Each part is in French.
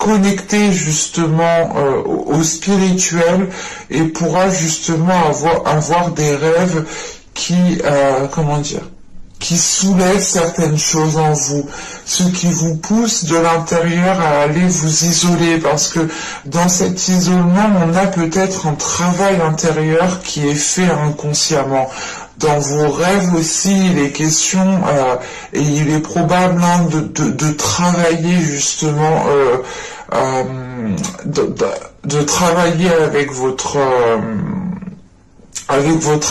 connecté justement au spirituel et pourra justement avoir des rêves qui, comment dire, qui soulève certaines choses en vous, ce qui vous pousse de l'intérieur à aller vous isoler, parce que dans cet isolement, on a peut-être un travail intérieur qui est fait inconsciemment. Dans vos rêves aussi, il est question, et il est probable de travailler justement, de travailler avec votre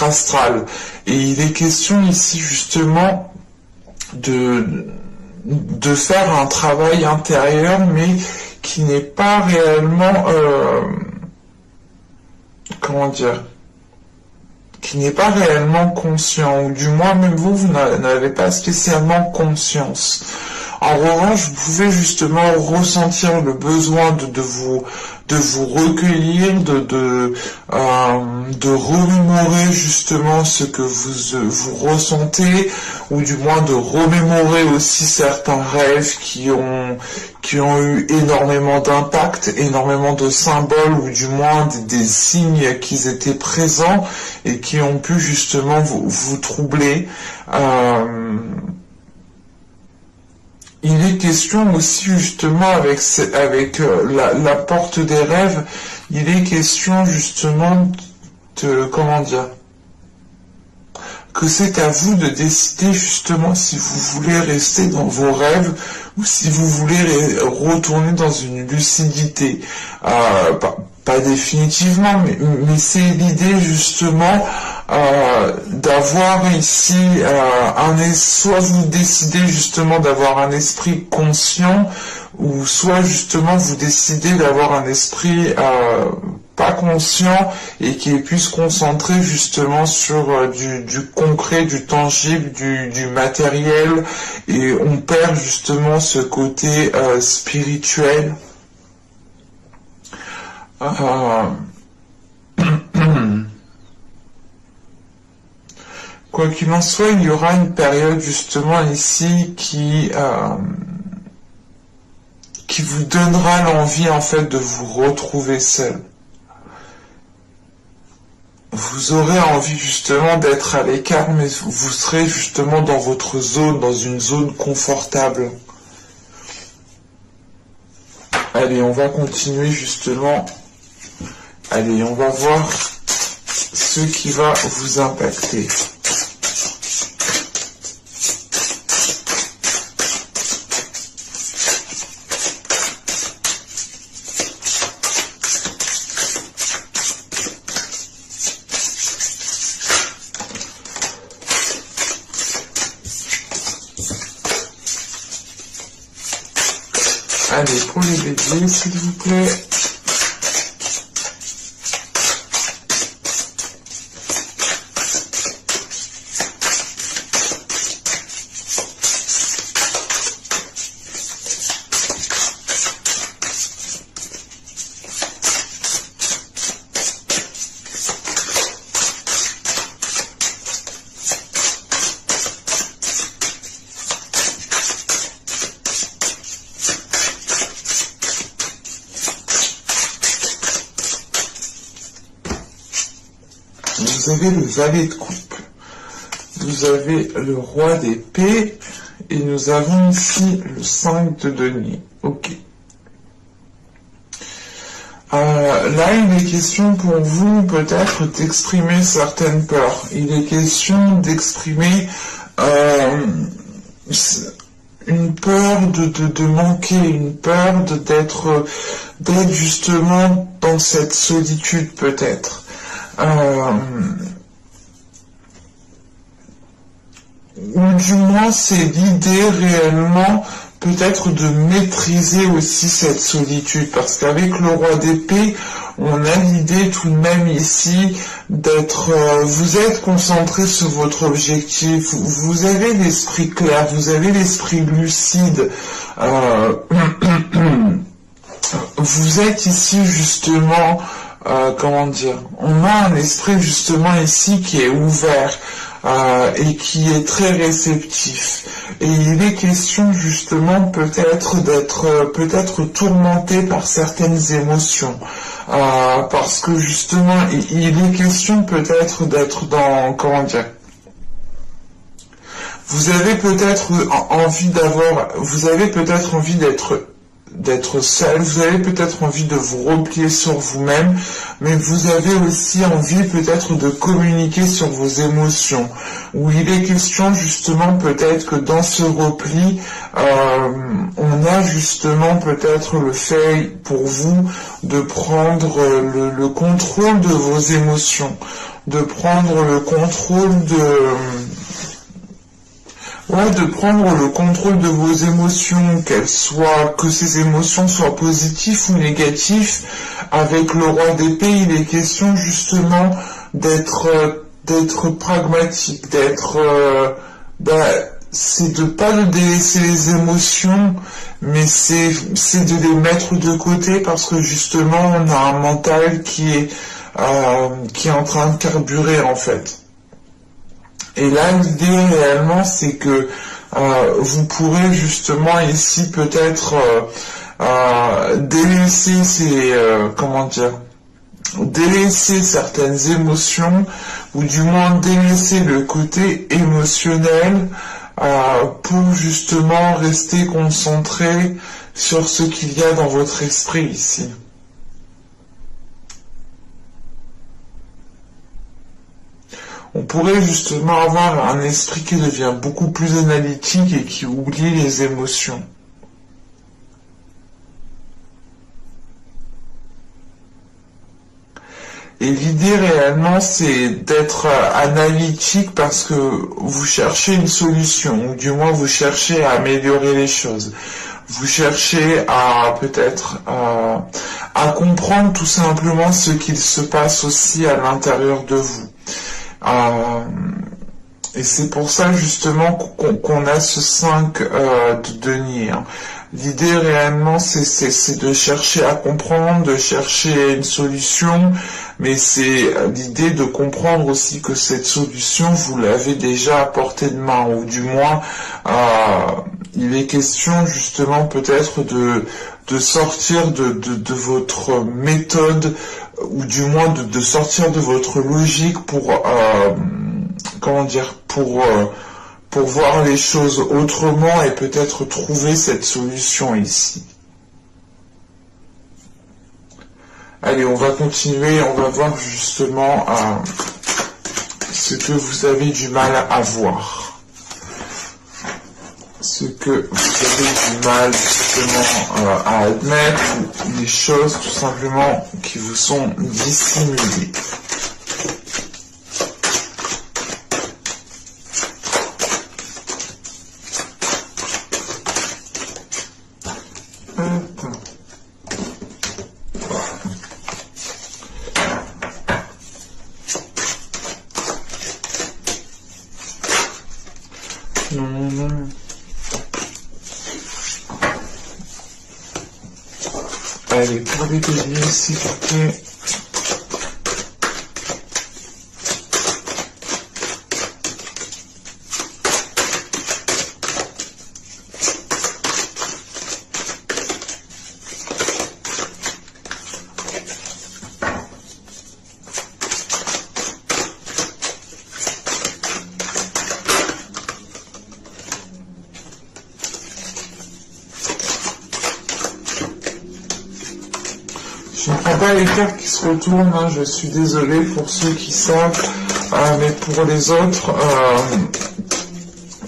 astral. Et il est question ici justement de faire un travail intérieur, mais qui n'est pas réellement, comment dire, qui n'est pas réellement conscient, ou du moins même vous n'avez pas spécialement conscience. En revanche, vous pouvez justement ressentir le besoin de vous recueillir, de remémorer justement ce que vous ressentez, ou du moins de remémorer aussi certains rêves qui ont eu énormément d'impact, énormément de symboles, ou du moins des signes qui étaient présents et qui ont pu justement vous troubler. Il est question aussi justement avec la porte des rêves, il est question justement de, comment dire, que c'est à vous de décider justement si vous voulez rester dans vos rêves ou si vous voulez retourner dans une lucidité. Pas définitivement, mais c'est l'idée justement d'avoir ici soit vous décidez justement d'avoir un esprit conscient, ou soit justement vous décidez d'avoir un esprit pas conscient et qui est plus concentré justement sur du concret, du tangible, du matériel, et on perd justement ce côté spirituel. Quoi qu'il en soit, il y aura une période justement ici qui vous donnera l'envie en fait de vous retrouver seul. Vous aurez envie justement d'être à l'écart, mais vous serez justement dans votre zone, dans une zone confortable. Allez, on va continuer justement. Allez, on va voir ce qui va vous impacter. Allez, pour les béliers, s'il vous plaît. Vous avez le valet de coupe, vous avez le roi d'épée, et nous avons ici le 5 de denier. Ok. Là, il est question pour vous peut-être d'exprimer certaines peurs. Il est question d'exprimer une peur de manquer, une peur d'être justement dans cette solitude peut-être. Ou du moins c'est l'idée réellement peut-être de maîtriser aussi cette solitude, parce qu'avec le roi d'épée on a l'idée tout de même ici d'être, vous êtes concentré sur votre objectif, vous avez l'esprit clair, vous avez l'esprit lucide, vous êtes ici justement, comment dire, on a un esprit justement ici qui est ouvert, et qui est très réceptif. Et il est question justement peut-être d'être tourmenté par certaines émotions. Parce que justement, il est question peut-être d'être dans, comment dire, vous avez peut-être envie d'être seul, vous avez peut-être envie de vous replier sur vous-même, mais vous avez aussi envie peut-être de communiquer sur vos émotions, où il est question justement peut-être que dans ce repli, on a justement peut-être le fait pour vous de prendre le contrôle de vos émotions, de prendre le contrôle de prendre le contrôle de vos émotions, que ces émotions soient positives ou négatives. Avec le roi d'épée, il est question justement d'être pragmatique, c'est de pas de délaisser les émotions, mais c'est de les mettre de côté parce que justement on a un mental qui est en train de carburer en fait. Et là, l'idée réellement, c'est que vous pourrez justement ici peut-être délaisser délaisser certaines émotions, ou du moins délaisser le côté émotionnel pour justement rester concentré sur ce qu'il y a dans votre esprit ici. On pourrait justement avoir un esprit qui devient beaucoup plus analytique et qui oublie les émotions. Et l'idée réellement, c'est d'être analytique parce que vous cherchez une solution, ou du moins vous cherchez à améliorer les choses. Vous cherchez à peut-être à comprendre tout simplement ce qu'il se passe aussi à l'intérieur de vous. Et c'est pour ça justement qu'on a ce 5 de denier. L'idée réellement c'est de chercher à comprendre, de chercher une solution, mais c'est l'idée de comprendre aussi que cette solution vous l'avez déjà à portée de main, ou du moins il est question justement peut-être de sortir de votre méthode, ou du moins de sortir de votre logique pour pour voir les choses autrement et peut-être trouver cette solution ici. Allez, on va continuer, on va voir justement ce que vous avez du mal à voir. Ce que vous avez du mal justement à admettre, ou les choses tout simplement qui vous sont dissimulées. Allez, pour les béliers, s'il vous plaît. Je ne prends pas les cartes qui se retournent, hein, je suis désolé pour ceux qui savent, mais pour les autres,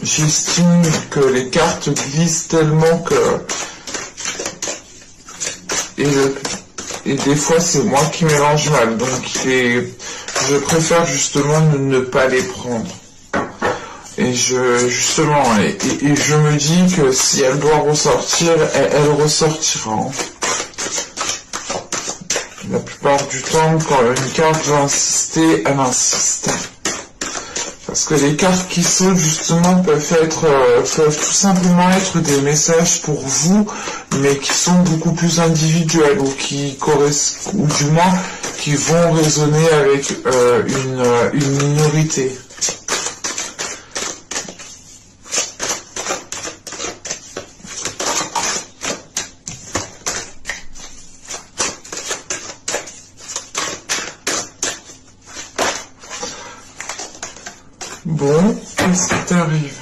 j'estime que les cartes glissent tellement que... Et des fois c'est moi qui mélange mal, donc je préfère justement ne pas les prendre. Et je me dis que si elle doit ressortir, elle ressortira. Hein. La plupart du temps, quand une carte veut insister, elle insiste. Parce que les cartes qui sautent, justement, peuvent tout simplement être des messages pour vous, mais qui sont beaucoup plus individuels, ou du moins, qui vont résonner avec une minorité. Bon, qu'est-ce qui t'arrive?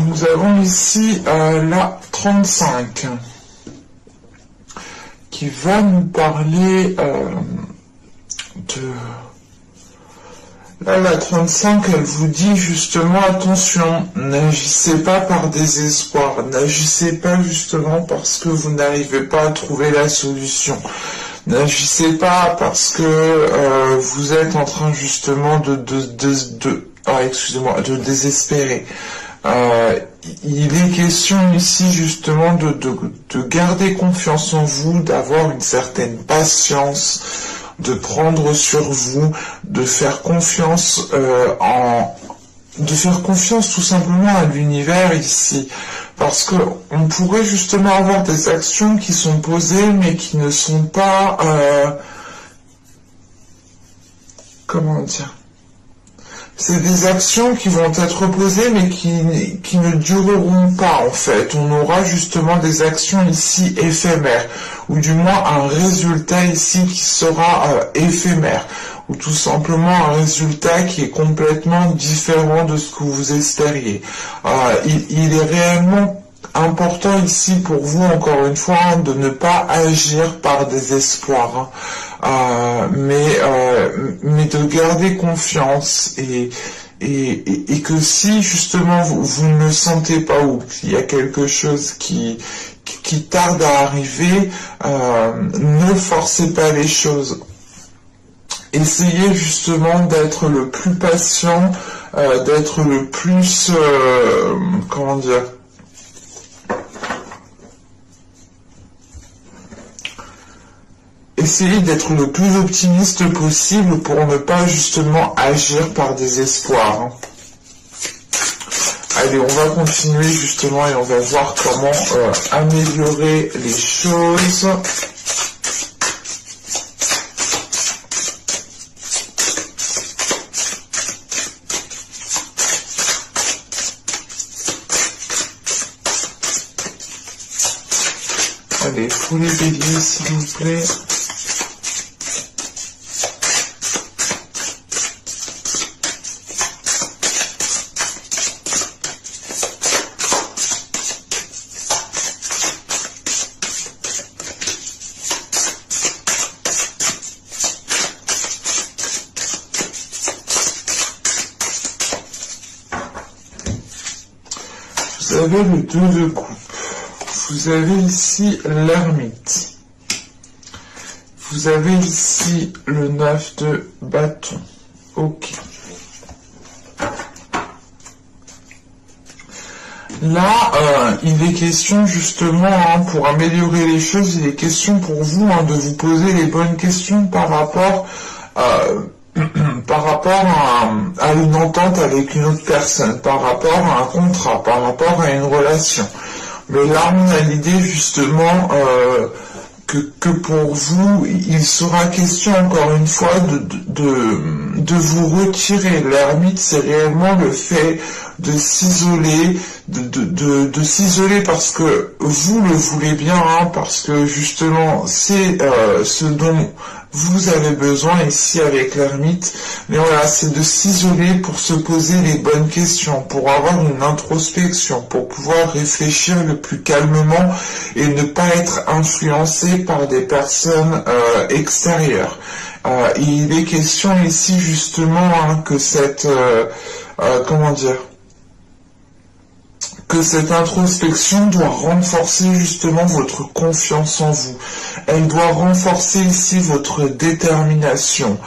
Nous avons ici la 35 qui va nous parler de... Là, la 35, elle vous dit justement, attention, n'agissez pas par désespoir, n'agissez pas justement parce que vous n'arrivez pas à trouver la solution. N'agissez pas parce que vous êtes en train justement de désespérer. Il est question ici justement de garder confiance en vous, d'avoir une certaine patience, de prendre sur vous, de faire confiance tout simplement à l'univers ici, parce que on pourrait justement avoir des actions qui sont posées mais qui ne sont pas comment dire. C'est des actions qui vont être posées mais qui ne dureront pas en fait. On aura justement des actions ici éphémères, ou du moins un résultat ici qui sera éphémère, ou tout simplement un résultat qui est complètement différent de ce que vous espériez. Il est réellement important ici pour vous, encore une fois, de ne pas agir par désespoir, mais de garder confiance et que si justement vous ne sentez pas ou qu'il y a quelque chose qui tarde à arriver, ne forcez pas les choses. Essayez justement d'être le plus patient, d'être le plus, comment dire, essayez d'être le plus optimiste possible pour ne pas justement agir par désespoir. Allez, on va continuer justement et on va voir comment améliorer les choses. Allez, pour les béliers s'il vous plaît. Vous avez le 2 de coupe. Vous avez ici l'ermite. Vous avez ici le 9 de bâton. Ok. Là, il est question justement, pour améliorer les choses, il est question pour vous de vous poser les bonnes questions par rapport à une entente avec une autre personne, par rapport à un contrat, par rapport à une relation. Mais là, on a l'idée justement que pour vous, il sera question encore une fois de vous retirer. L'ermite, c'est réellement le fait de s'isoler, de s'isoler parce que vous le voulez bien, parce que justement, c'est ce dont vous avez besoin ici avec l'ermite, mais voilà, c'est de s'isoler pour se poser les bonnes questions, pour avoir une introspection, pour pouvoir réfléchir le plus calmement et ne pas être influencé par des personnes extérieures. Il est question ici justement que cette, comment dire, que cette introspection doit renforcer justement votre confiance en vous. Elle doit renforcer ici votre détermination.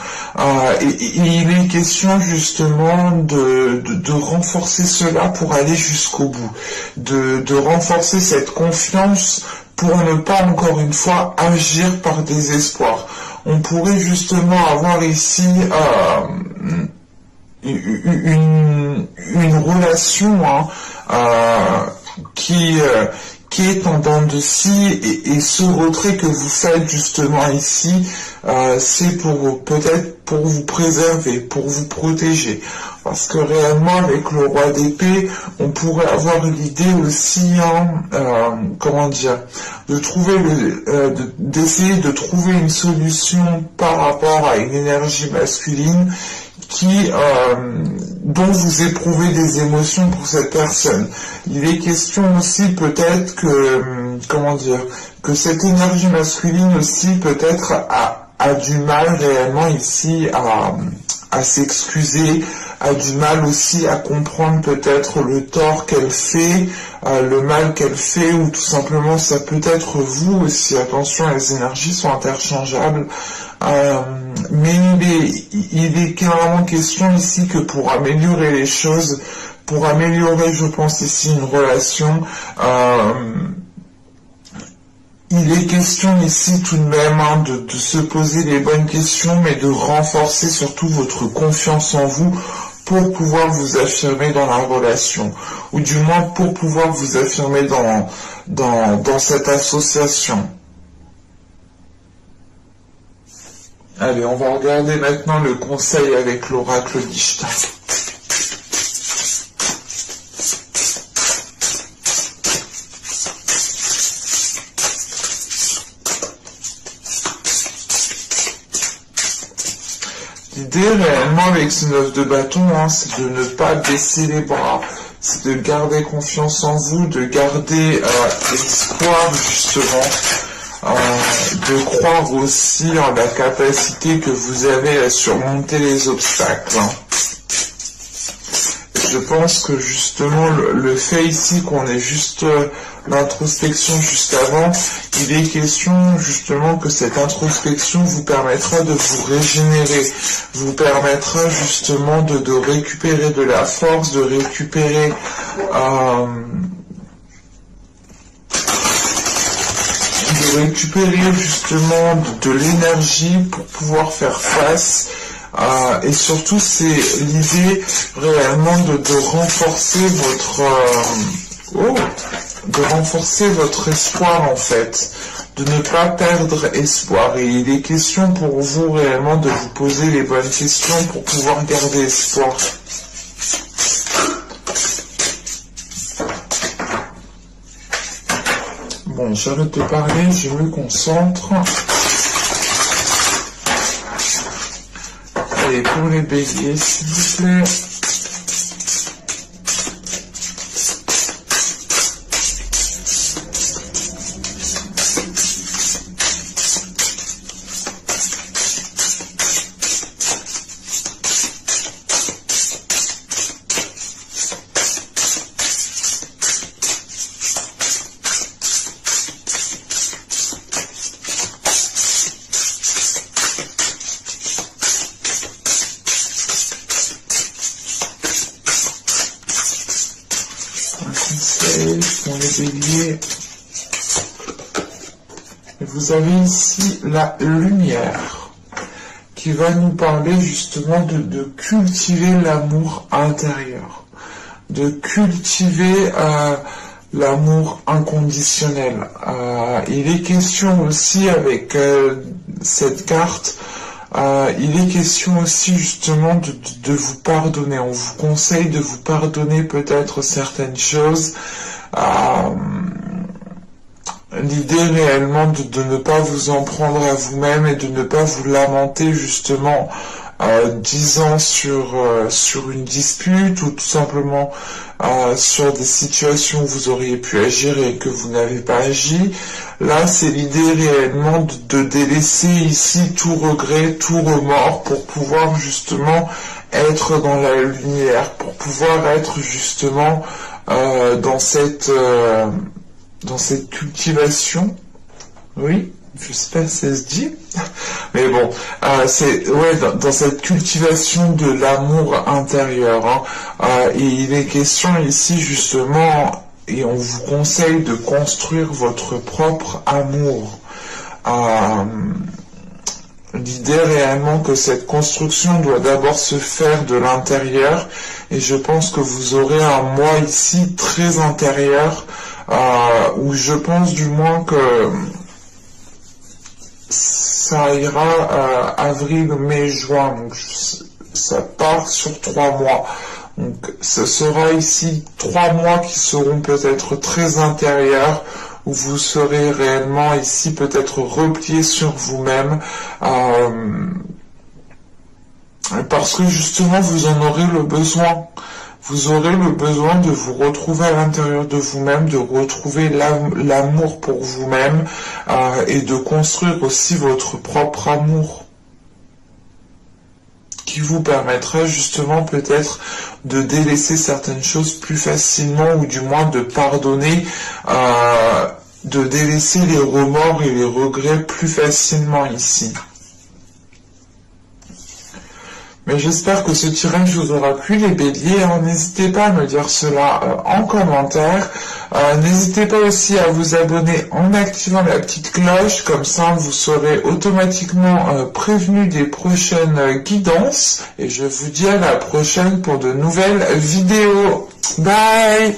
Et il est question justement de renforcer cela pour aller jusqu'au bout. De renforcer cette confiance pour ne pas encore une fois agir par désespoir. On pourrait justement avoir ici une relation qui qui est en dents de scie, et ce retrait que vous faites justement ici, c'est pour peut-être pour vous préserver, pour vous protéger. Parce que réellement, avec le roi d'épée, on pourrait avoir l'idée aussi, comment dire, de trouver d'essayer de trouver une solution par rapport à une énergie masculine dont vous éprouvez des émotions pour cette personne. Il est question aussi peut-être que, comment dire, que cette énergie masculine aussi peut-être a du mal réellement ici à s'excuser, a du mal aussi à comprendre peut-être le tort qu'elle fait, le mal qu'elle fait, ou tout simplement ça peut être vous aussi. Attention, les énergies sont interchangeables, mais il est clairement question ici que pour améliorer les choses, pour améliorer, je pense ici, une relation, il est question ici tout de même de se poser les bonnes questions, mais de renforcer surtout votre confiance en vous pour pouvoir vous affirmer dans la relation, ou du moins pour pouvoir vous affirmer dans cette association. Allez, on va regarder maintenant le conseil avec l'oracle d'Ishtar. L'idée réellement avec ce 9 de bâton, c'est de ne pas baisser les bras, c'est de garder confiance en vous, de garder espoir justement, de croire aussi en la capacité que vous avez à surmonter les obstacles. Je pense que justement le fait ici qu'on ait juste l'introspection juste avant, il est question justement que cette introspection vous permettra de vous régénérer, vous permettra justement de récupérer de la force, de récupérer justement de l'énergie pour pouvoir faire face. Et surtout, c'est l'idée réellement de renforcer votre espoir en fait, de ne pas perdre espoir. Et il est question pour vous réellement de vous poser les bonnes questions pour pouvoir garder espoir. Bon, j'arrête de parler, je me concentre. Allez, pour les béliers, s'il vous plaît. Pour les béliers, vous avez ici la lumière qui va nous parler justement de cultiver l'amour intérieur, de cultiver l'amour inconditionnel. Il est question aussi avec cette carte, il est question aussi justement de vous pardonner. On vous conseille de vous pardonner peut-être certaines choses. L'idée réellement de ne pas vous en prendre à vous-même et de ne pas vous lamenter justement 10 ans sur une dispute, ou tout simplement sur des situations où vous auriez pu agir et que vous n'avez pas agi. Là, c'est l'idée réellement de délaisser ici tout regret, tout remords pour pouvoir justement être dans la lumière, pour pouvoir être justement dans cette cultivation. Oui, je sais pas si ça se dit, mais bon, c'est dans cette cultivation de l'amour intérieur. Et il est question ici justement, et on vous conseille de construire votre propre amour. L'idée réellement que cette construction doit d'abord se faire de l'intérieur, et je pense que vous aurez un mois ici très intérieur, où je pense du moins que ça ira avril, mai, juin, donc ça part sur 3 mois. Donc ce sera ici 3 mois qui seront peut-être très intérieurs, où vous serez réellement ici peut-être replié sur vous-même, parce que justement vous en aurez le besoin. Vous aurez le besoin de vous retrouver à l'intérieur de vous-même, de retrouver l'amour pour vous-même, et de construire aussi votre propre amour, qui vous permettra justement peut-être de délaisser certaines choses plus facilement, ou du moins de pardonner, de délaisser les remords et les regrets plus facilement ici. Mais j'espère que ce tirage vous aura plu, les béliers. N'hésitez pas à me dire cela en commentaire. N'hésitez pas aussi à vous abonner en activant la petite cloche, comme ça vous serez automatiquement prévenu des prochaines guidances. Et je vous dis à la prochaine pour de nouvelles vidéos. Bye!